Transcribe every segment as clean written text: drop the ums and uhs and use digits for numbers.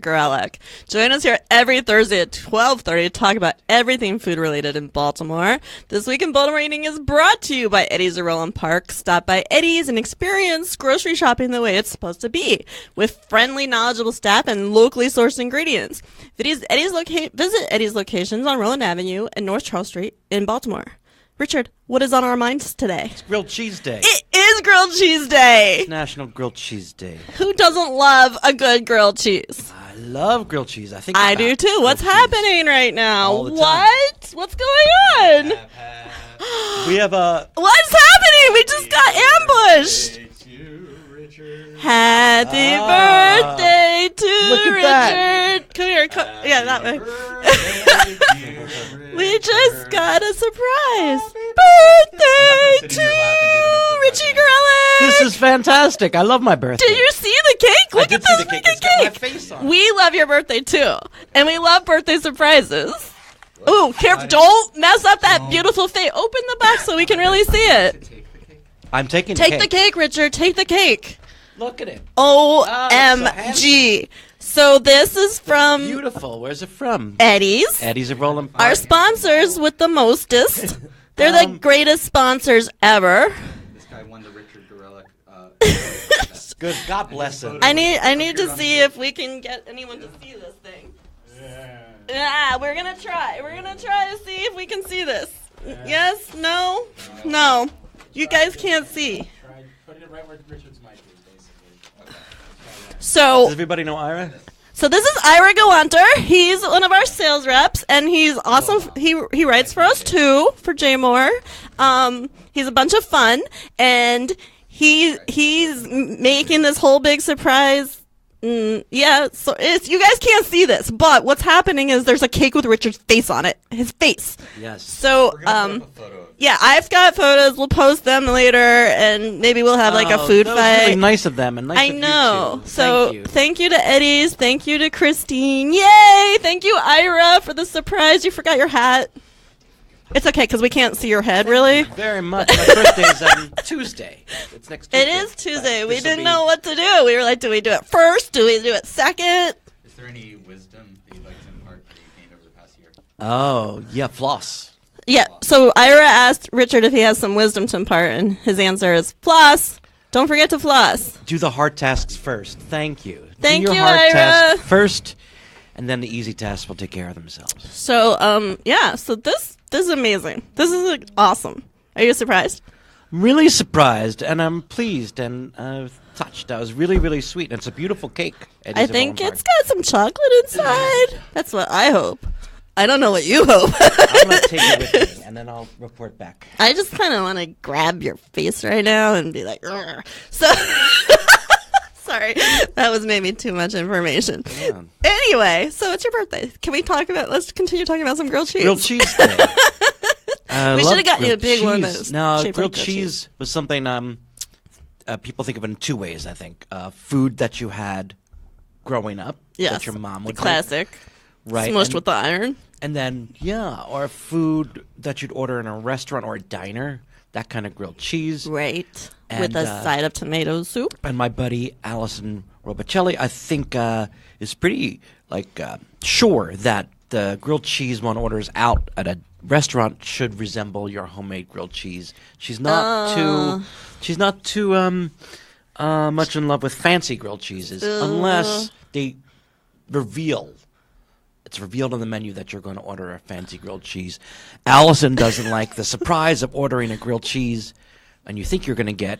Gorelick. Join us here every Thursday at 12:30 to talk about everything food-related in Baltimore. This Week in Baltimore Eating is brought to you by Eddie's of Roland Park. Stop by Eddie's and experience grocery shopping the way it's supposed to be, with friendly, knowledgeable staff and locally sourced ingredients. Visit Eddie's locations on Roland Avenue and North Charles Street in Baltimore. Richard, what is on our minds today? It's Grilled Cheese Day. It is Grilled Cheese Day. It's National Grilled Cheese Day. Who doesn't love a good grilled cheese? I love grilled cheese. I do too. What's happening right now? All the time. What? What's going on? We have a... What's happening? We just got ambushed. Happy birthday to Look at Richard. that. Come here. Yeah, that way. We just got a surprise. Birthday to Richie Gorelick. This is fantastic. I love my birthday. Did you see the cake? Look at this freaking It's got my cake. face on it. We love your birthday too. And we love birthday surprises. Ooh, careful. Don't mess up that beautiful face. Open the box so we can really see it. I'm taking Take the cake, Richard. Take the cake. Look at it. OMG. So this is from Beautiful. Where's it from? Eddie's. Eddie's of Roland Park. Our sponsors with the mostest. They're the greatest sponsors ever. This guy won the Richard Gorelick. Good. God bless him. I need to see if we can get anyone to see this thing. Yeah, we're gonna try. We're gonna try to see if we can see this. Yes? No? No. You guys can't see. Put it right where Richard's mic is, basically. So Does everybody know Ira? So this is Ira Gawanter. He's one of our sales reps, and he's awesome. He writes for us too, for J Moore. He's a bunch of fun, and he's making this whole big surprise. Yeah, so you guys can't see this, but what's happening is there's a cake with Richard's face on it, his face. Yes. So yeah, I've got photos. We'll post them later, and maybe we'll have like a food that fight. was really nice of them, and nice I of you, know. too. So thank you to Eddie's. Thank you to Christine. Yay! Thank you, Ira, for the surprise. You forgot your hat. It's okay because we can't see your head really. Very much. My birthday's on Tuesday. It's next Tuesday. It is Tuesday. We This'll didn't be- know what to do. We were like, do we do it first? Do we do it second? Is there any wisdom that you'd like to impart that you've gained over the past year? Oh, yeah, floss. Yeah. So Ira asked Richard if he has some wisdom to impart, and his answer is floss. Don't forget to floss. Do the hard tasks first. Thank you. Thank Do you, your hard Ira. tasks first, and then the easy tasks will take care of themselves. So yeah. So this is amazing. This is awesome. Are you surprised? I'm really surprised, and I'm pleased, and touched. That was really, really sweet. And it's a beautiful cake. I think it's got some chocolate inside. That's what I hope. I don't know what you hope. I'm going to take it with me, and then I'll report back. I just kind of want to grab your face right now and be like, "Rrr." So, sorry, that was maybe too much information. Yeah. Anyway, so it's your birthday. Can we talk about? Let's continue talking about some grilled cheese. Grilled cheese day. We should have gotten you a big one that was No, shaped grilled like cheese was something people think of in two ways, I think. Food that you had growing up Yes, that your mom the would classic, make, right? smushed and, with the iron. and then, or food that you'd order in a restaurant or a diner, that kind of grilled cheese. Right, And, with a side of tomato soup. And my buddy Allison Robicelli, I think, is pretty sure that the grilled cheese one orders out at a restaurant should resemble your homemade grilled cheese. She's not too much in love with fancy grilled cheeses unless they it's revealed on the menu that you're going to order a fancy grilled cheese. Allison doesn't like the surprise of ordering a grilled cheese and you think you're going to get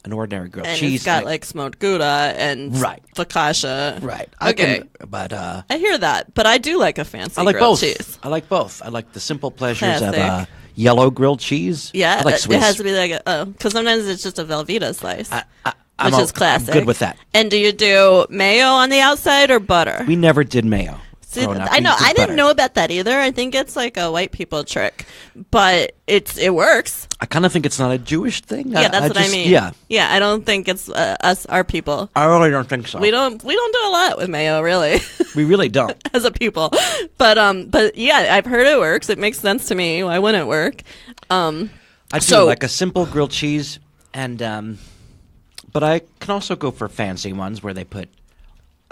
an ordinary grilled And cheese. it's got like smoked Gouda and focaccia. Right. Okay. I hear that, but I do like a fancy like grilled both. cheese. I like both. I like the simple pleasures of Classic. yellow grilled cheese. Yeah, I like it Swiss. has to be like because sometimes it's just a Velveeta slice, I'm which is classic. I'm good with that. And do you do mayo on the outside or butter? We never did mayo. See, growing up. I We know. just did I didn't butter. know about that either. I think it's like a white people trick, but it works. I kind of think it's not a Jewish thing. Yeah, that's what I mean. Yeah, I don't think it's our people. I really don't think so. We don't do a lot with mayo, really, We really don't. as a people. But yeah, I've heard it works. It makes sense to me. Why wouldn't it work? I do So- like a simple grilled cheese, and but I can also go for fancy ones where they put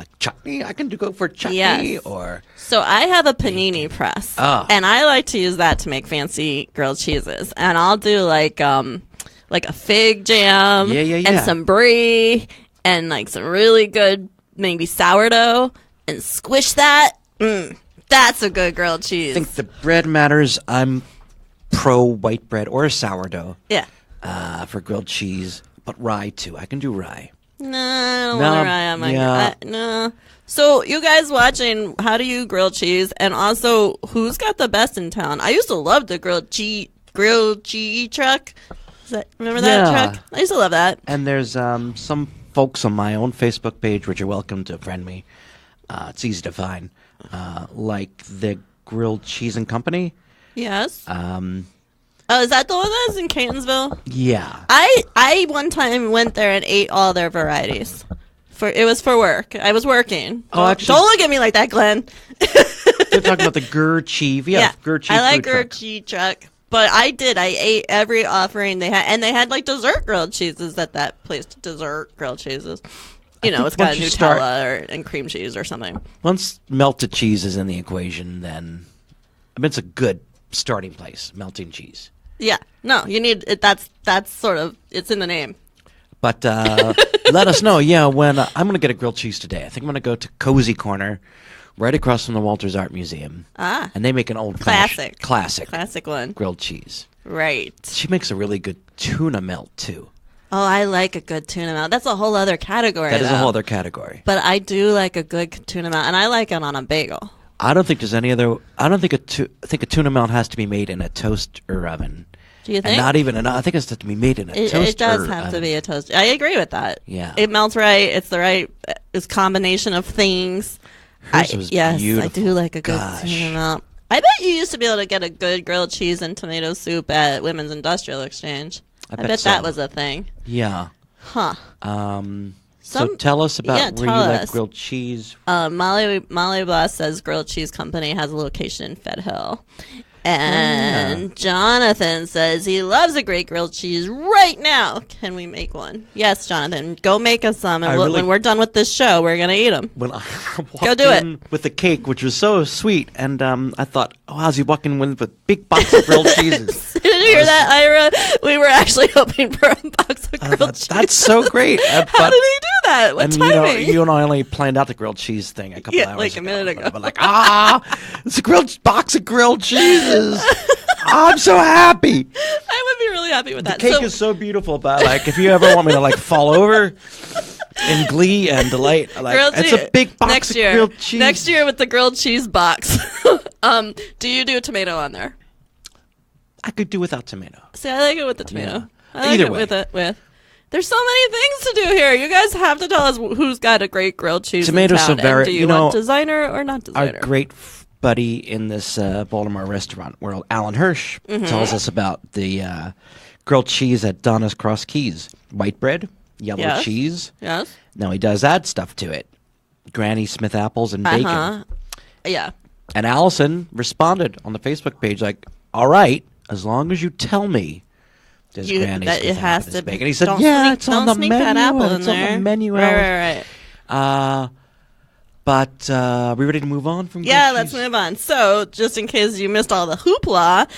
like chutney. I can go for chutney Yes. or So I have a panini press, Oh. and I like to use that to make fancy grilled cheeses. And I'll do like a fig jam, Yeah. and some brie, and like some really good maybe sourdough, and squish that. That's a good grilled cheese. I think the bread matters. I'm pro white bread or sourdough Yeah. for grilled cheese, but rye too. I can do rye. No, I don't No, want to rye on my yeah. no. So you guys watching, how do you grill cheese? And also, who's got the best in town? I used to love the grilled cheese truck. Remember that Yeah. truck? I used to love that. And there's some folks on my own Facebook page, which you're welcome to friend me. It's easy to find. Like the Grilled Cheese and Company. Yes. Oh, is that the one that's in Catonsville? Yeah. I one time went there and ate all their varieties. It was for work. I was working. Oh, actually- Don't look at me like that, Glenn. They're talking about the Gur Cheese. Yeah, Gur Cheese. I like food truck. Gur Cheese truck. But I ate every offering they had, and they had like dessert grilled cheeses at that place. Dessert grilled cheeses. You know, think it's got once you Nutella and cream cheese or something. Once melted cheese is in the equation, then it's a good starting place. Melting cheese. Yeah, no, you need it. That's sort of it's in the name. But let us know. Yeah, when I'm going to get a grilled cheese today. I think I'm going to go to Cozy Corner, right across from the Walters Art Museum. Ah, And they make an old classic classic one. grilled cheese. Right. She makes a really good tuna melt too. Oh, I like a good tuna melt. That's a whole other category. That is a though. whole other category. But I do like a good tuna melt, and I like it on a bagel. I don't think there's any other. I don't think I think a tuna melt has to be made in a toaster oven. Do you And think? not even. I think it's to be made in a toaster. It does have to be a toast. I agree with that. Yeah. It melts right. It's the right combination of things. Hers was yes, beautiful. I do like a good Gosh. tuna melt. I bet you used to be able to get a good grilled cheese and tomato soup at Women's Industrial Exchange. I bet so. that was a thing. Yeah. Huh. So tell us about yeah, where tell you like us. grilled cheese. Molly Bloss says Grilled Cheese Company has a location in Fed Hill. And Jonathan says he loves a great grilled cheese right now. Can we make one? Yes, Jonathan. Go make us some. And when we're done with this show, we're going to eat them. When I walked Go do it. in with the cake, which was so sweet, and I thought, oh, how's he walking with a big box of grilled cheeses? Did you hear that, Ira? We were actually hoping for a box of grilled cheese. That's so great. How did he do that? What and timing? you and I only planned out the grilled chease thing a couple hours like a minute ago. But like, it's a grilled box of grilled cheeses. I'm so happy. I would be really happy with The that. cake is so beautiful, but like, if you ever want me to like fall over in glee and delight, like, Grilled it's cheese- a big box next of year. grilled cheese. Next year with the grilled cheese box. Do you do a tomato on there? I could do without tomato. See, I like it with the tomato. Yeah. I like Either it way. with. There's so many things to do here. You guys have to tell us who's got a great grilled cheese. Tomatoes in so town. very- And do you you know, want designer or not Our designer? great buddy in this Baltimore restaurant world, Alan Hirsch, Mm-hmm. tells us about the grilled cheese at Donna's Cross Keys. White bread, yellow Yes. cheese. Yes. Now he does add stuff to it. Granny Smith apples and bacon. Uh-huh. Yeah. And Allison responded on the Facebook page like, all right, as long as you tell me there's Granny That Smith it has apples to and be. bacon. He said, don't yeah, sneak, it's on don't the sneak menu. that apple It's in on there. the menu. Right. But are we ready to move on from Yeah, grilled let's cheese? move on. So, just in case you missed all the hoopla,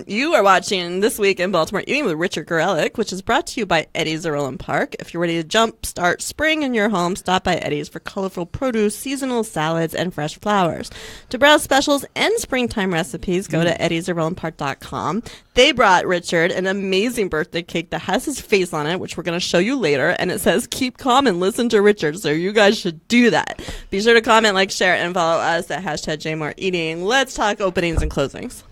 you are watching This Week in Baltimore Eating with Richard Gorelick, which is brought to you by Eddie's Zerlin Park. If you're ready to jump start spring in your home, stop by Eddie's for colorful produce, seasonal salads, and fresh flowers. To browse specials and springtime recipes, go to eddieszerlinpark.com. They brought Richard an amazing birthday cake that has his face on it, which we're going to show you later, and it says, keep calm and listen to Richard, so you guys should do that. Be sure to comment, like, share, and follow us at #JMoreEating. Let's talk openings and closings.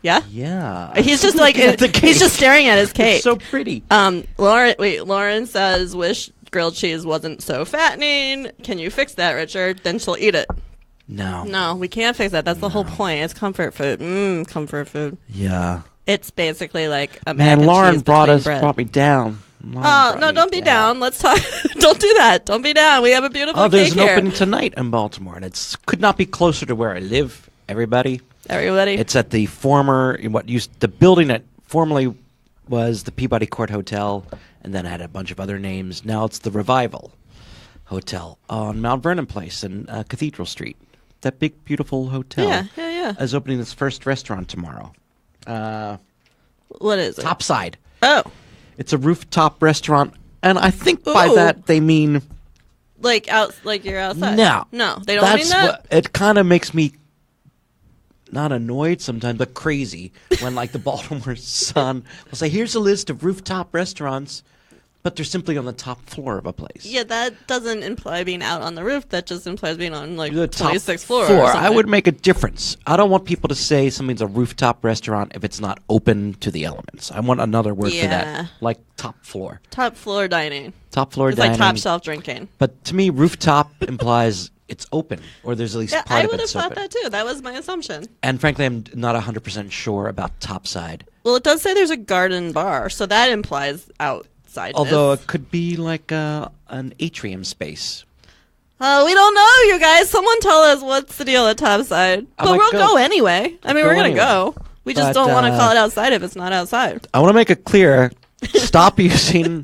Yeah? Yeah. He's just like, At the he's cake. just staring at his cake. It's so pretty. Lauren says, wish grilled cheese wasn't so fattening. Can you fix that, Richard? Then she'll eat it. No, we can't fix that. That's the whole point. It's comfort food. Comfort food. Yeah. It's basically like a mac Man, and Lauren cheese brought between bread. me down. Lauren Oh, brought no, me don't be down. Let's talk. Don't do that. Don't be down. We have a beautiful Oh, there's cake an here. opening tonight in Baltimore, and it could not be closer to where I live. Everybody, Everybody. it's at the former the building that formerly was the Peabody Court Hotel, and then had a bunch of other names. Now it's the Revival. hotel on Mount Vernon Place and Cathedral Street. That big, beautiful hotel. Yeah. Is opening its first restaurant tomorrow. What is it? Topside. Oh. It's a rooftop restaurant, and I think by Ooh. that they mean Like you're outside. no. They don't mean that. What, it kind of makes me not annoyed sometimes, but crazy when like the Baltimore Sun will say, "Here's a list of rooftop restaurants," but they're simply on the top floor of a place. Yeah, that doesn't imply being out on the roof. That just implies being on like The top 26th floor. floor. Or I something. would make a difference. I don't want people to say something's a rooftop restaurant if it's not open to the elements. I want another word for Yeah. that, like top floor. Top floor dining. Top floor It's dining. like top shelf drinking. But to me, rooftop implies it's open, or there's at least Yeah, part I of would have it's thought open. that too. That was my assumption. And frankly, I'm not 100% sure about Topside. Well, it does say there's a garden bar, so that implies outside. Although it could be like an atrium space. We don't know, you guys. Someone tell us what's the deal at Topside. I But might we'll go. go anyway. I mean, Go we're gonna anyway. go. We just But, don't want to call it outside if it's not outside. I want to make it clear, stop using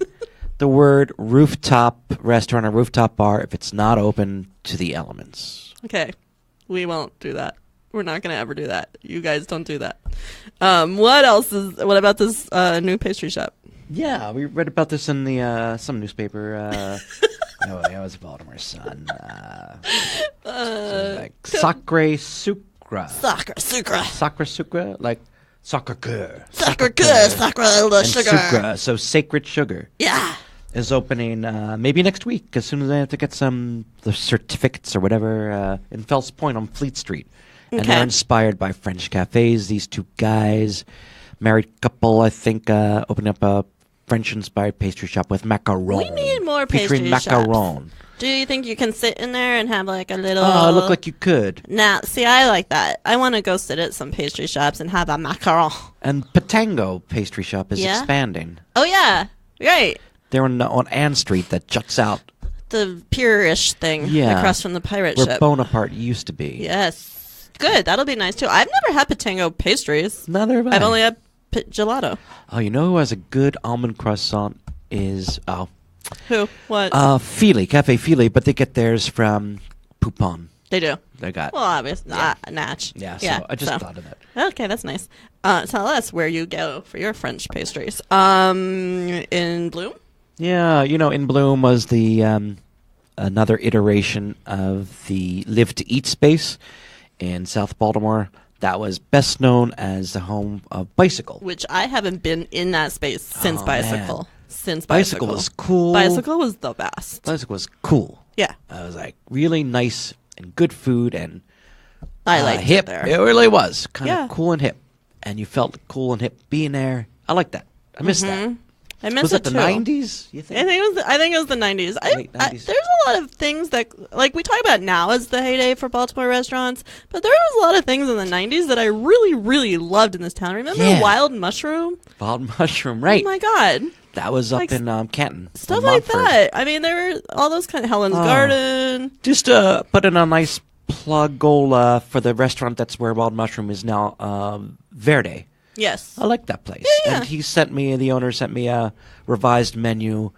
the word rooftop restaurant or rooftop bar if it's not open to the elements. Okay, we won't do that. We're not gonna ever do that. You guys don't do that. What else is? What about this new pastry shop? Yeah, we read about this in the some newspaper. Oh, yeah, it was Baltimore Sun. Like Sacre Sucre. Sacre, sucre, Sacre Sucre? Like Sacre Coeur. sacre, good, sacre, the And sugar. Sucre, so Sacred Sugar. Yeah. Is opening maybe next week as soon as I have to get the certificates or whatever in Fells Point on Fleet Street. And Okay. they're inspired by French cafes. These two guys, married couple, I think, opened up a French-inspired pastry shop with macaron. We need more featuring pastry macaron. Do you think you can sit in there and have like a little? Oh, look like you could. Now, see, I like that. I want to go sit at some pastry shops and have a macaron. And Patango pastry shop is Yeah? expanding. Oh yeah, right. They're on Ann Street that juts out The pure-ish thing Yeah. across from the pirate where ship. Bonaparte used to be. Yes, good. That'll be nice too. I've never had Patango pastries. Neither have I. I've only had gelato. Oh, you know who has a good almond croissant is Who? What? Feely, Cafe Feely, but they get theirs from Poupon. They do. They got Well, obviously, Yeah. Natch. yeah, so I just thought of that. Okay, that's nice. Tell us where you go for your French pastries. In Bloom? Yeah, In Bloom was the another iteration of the Live to Eat space in South Baltimore. That was best known as the home of Bicycle. Which I haven't been in that space since Oh, Bicycle. man. Since Bicycle was cool. Bicycle was the best. Bicycle was cool. Yeah, It was like really nice and good food and I liked hip. it there. It really was kind of Yeah. cool and hip, and you felt cool and hip being there. I like that. I miss that. I miss Was it it the too. '90s? You think? I think it was the 90s. Late 90s. There's a lot of things that, like, we talk about now as the heyday for Baltimore restaurants, but there was a lot of things in the 90s that I really, really loved in this town. Remember Yeah. Wild Mushroom? Wild Mushroom, right? Oh my God. That was up Like, in Canton. Stuff in like Montford. that. I mean, there were all those kind of Helen's Oh. Garden. Just put in a nice plug goal for the restaurant that's where Wild Mushroom is now, Verde. Yes. I like that place. Yeah. And the owner sent me a revised menu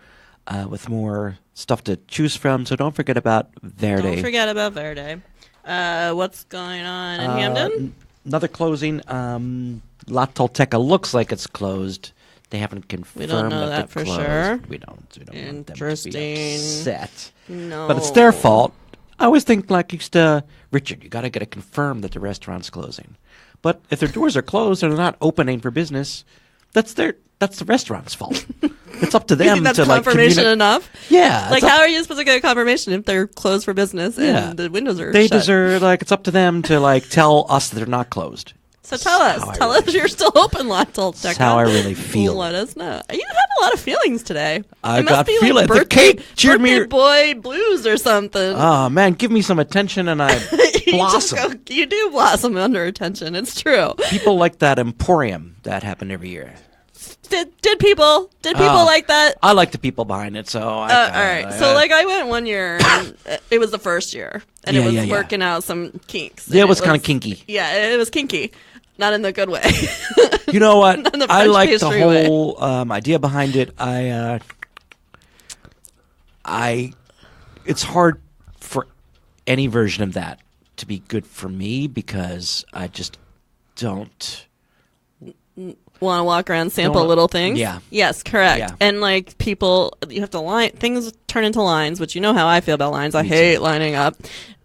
with more stuff to choose from. So don't forget about Verde. Don't forget about Verde. What's going on in Hamden? Another closing. La Tolteca looks like it's closed. They haven't confirmed don't know that they're for closed. sure. We don't want them to Interesting. be upset. No. But it's their fault. I always think Richard, you got to get it confirmed that the restaurant's closing. But if their doors are closed and they're not opening for business, that's the restaurant's fault. It's up to them You think that's to confirmation enough? Yeah. Like, it's how are you supposed to get a confirmation if they're closed for business Yeah. and the windows are they shut? deserve it's up to them to tell us that they're not closed. So tell us. how I Tell really us you're still open, Tolteca. That's how I really feel. Let us know. You have a lot of feelings today. I It must got be feelings. Like The cake cheered me- birthday boy blues or something. Oh man, give me some attention and I You just blossom. you do blossom under attention. It's true. People like that Emporium that happened every year. Did people like that? I like the people behind it, so All right. So I went one year. And it was the first year, and it was working out some kinks. Yeah, it and was kind of kinky. Yeah, it was kinky, not in the good way. You know what? Not in the I French like the pastry way. whole idea behind it. I it's hard for any version of that to be good for me because I just don't want to walk around, sample Don't- little things. yeah. Yes, correct. Yeah. And like people, you have to line things turn into lines, which you know how I feel about lines. I hate lining up,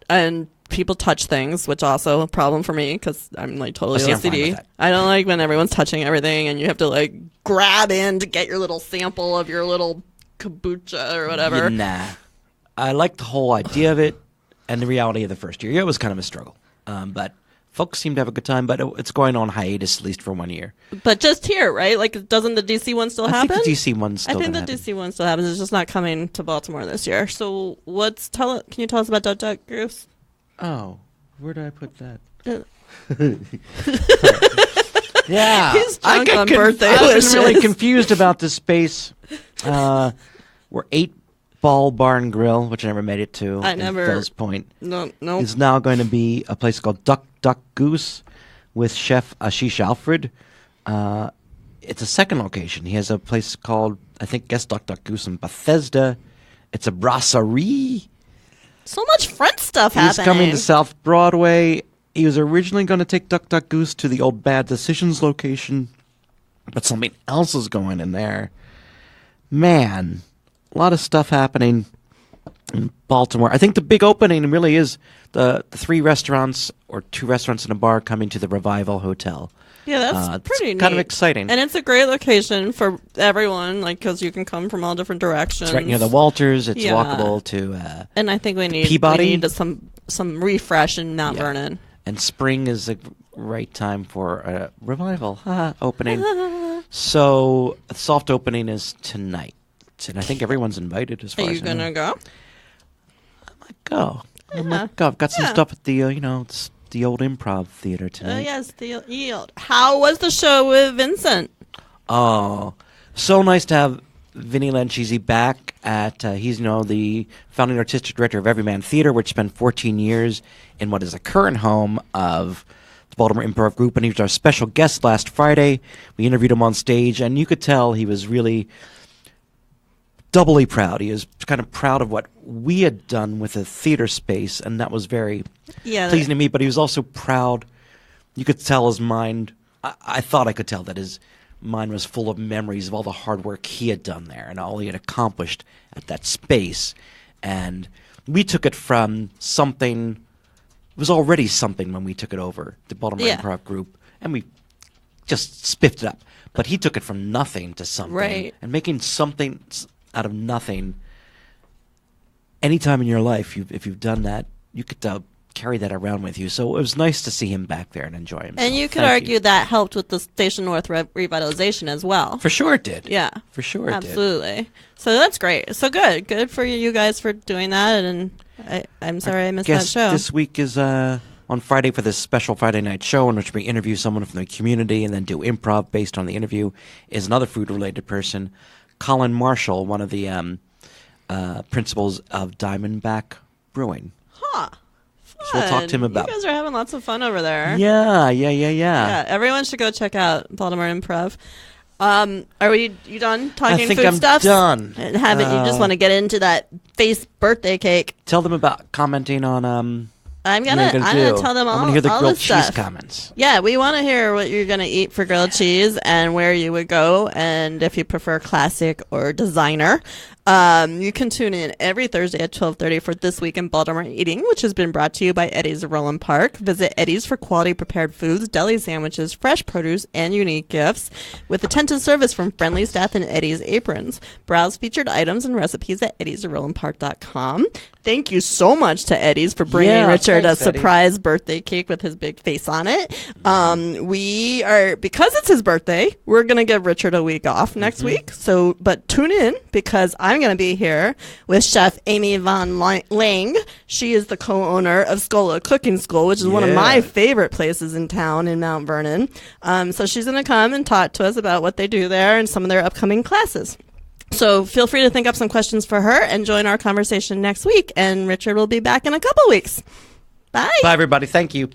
and people touch things, which also a problem for me because I'm like totally See, I'm fine OCD. with that. I don't like when everyone's touching everything, and you have to like grab in to get your little sample of your little kombucha or whatever. Nah. I like the whole idea of it and the reality of the first year. Yeah, it was kind of a struggle. But folks seem to have a good time, but it's going on hiatus at least for 1 year. But just here, right? Like, doesn't the DC one still I happen? think the DC one's I still think the gonna happen. DC one still happens. It's just not coming to Baltimore this year. So can you tell us about Duck Duck Goose? Oh, where did I put that? Uh, Yeah, He's drunk on birthday I was really wishes. confused about this space. We're 8-Ball Barn Grill, which I never made it to. I in never- Phil's Point. No. Is now going to be a place called Duck Duck Goose with Chef Ashish Alfred. It's a second location. He has a place called, I think, Duck Duck Goose in Bethesda. It's a brasserie. So much French stuff He's happening. coming to South Broadway. He was originally going to take Duck Duck Goose to the old Bad Decisions location, but something else is going in there. Man, a lot of stuff happening in Baltimore. I think the big opening really is the 3 restaurants or 2 restaurants and a bar coming to the Revival Hotel. Yeah, that's It's pretty neat. kind of exciting. And it's a great location for everyone, like, because you can come from all different directions. It's right near the Walters. It's Yeah. walkable to And I think we need Peabody? some refresh in Mount Yeah. Vernon. And spring is the right time for a Revival opening. So the soft opening is tonight. And I think everyone's invited as far Are as you I know. gonna go? Go. I Yeah. might go. I've got some Yeah. stuff at the the old Improv Theater tonight. Yes, the yield. How was the show with Vincent? Oh, so nice to have Vinny Lanchisi back at. He's the founding artistic director of Everyman Theater, which spent 14 years in what is the current home of the Baltimore Improv Group, and he was our special guest last Friday. We interviewed him on stage, and you could tell he was really doubly proud. He was kind of proud of what we had done with the theater space, and that was very Yeah, pleasing to me. But he was also proud. You could tell his mind. I thought I could tell that his mind was full of memories of all the hard work he had done there and all he had accomplished at that space. And we took it from something. It was already something when we took it over, the Baltimore Yeah. Improv Group, and we just spiffed it up. But he took it from nothing to something, Right. and making something out of nothing. Anytime in your life, if you've done that, you could carry that around with you. So it was nice to see him back there and enjoy himself. and you could Thank argue that helped with the Station North revitalization as well. For sure it did. Yeah, For sure it did. absolutely. So that's great. So good for you guys for doing that. And I'm sorry I missed that Guess show. this week is on Friday for this special Friday night show in which we interview someone from the community and then do improv based on the interview is another food-related person, Colin Marshall, one of the principals of Diamondback Brewing. Huh. So we'll talk to him Fun. about- You guys are having lots of fun over there. Yeah. Yeah, everyone should go check out Baltimore Improv. Are you done talking I think food I'm stuff? done. And have it? You just want to get into that face birthday cake? Tell them about commenting on I'm what gonna you're I'm do. gonna tell them all. I want to hear the all grilled this cheese stuff. comments. Yeah, we want to hear what you're gonna eat for grilled cheese and where you would go, and if you prefer classic or designer. You can tune in every Thursday at 12:30 for This Week in Baltimore Eating, which has been brought to you by Eddie's of Roland Park. Visit Eddie's for quality prepared foods, deli sandwiches, fresh produce, and unique gifts with attentive service from friendly staff and Eddie's aprons. Browse featured items and recipes at eddiesofrolandpark.com. Thank you so much to Eddie's for bringing Yeah, Richard thanks, a Eddie. surprise birthday cake with his big face on it. We are, because it's his birthday, we're going to give Richard a week off next week. So, but tune in because I'm going to be here with Chef Amy Von Lang. She is the co-owner of Scola Cooking School, which is one of Yeah. my favorite places in town in Mount Vernon. So she's going to come and talk to us about what they do there and some of their upcoming classes. So feel free to think up some questions for her and join our conversation next week. And Richard will be back in a couple weeks. Bye. Bye, everybody. Thank you.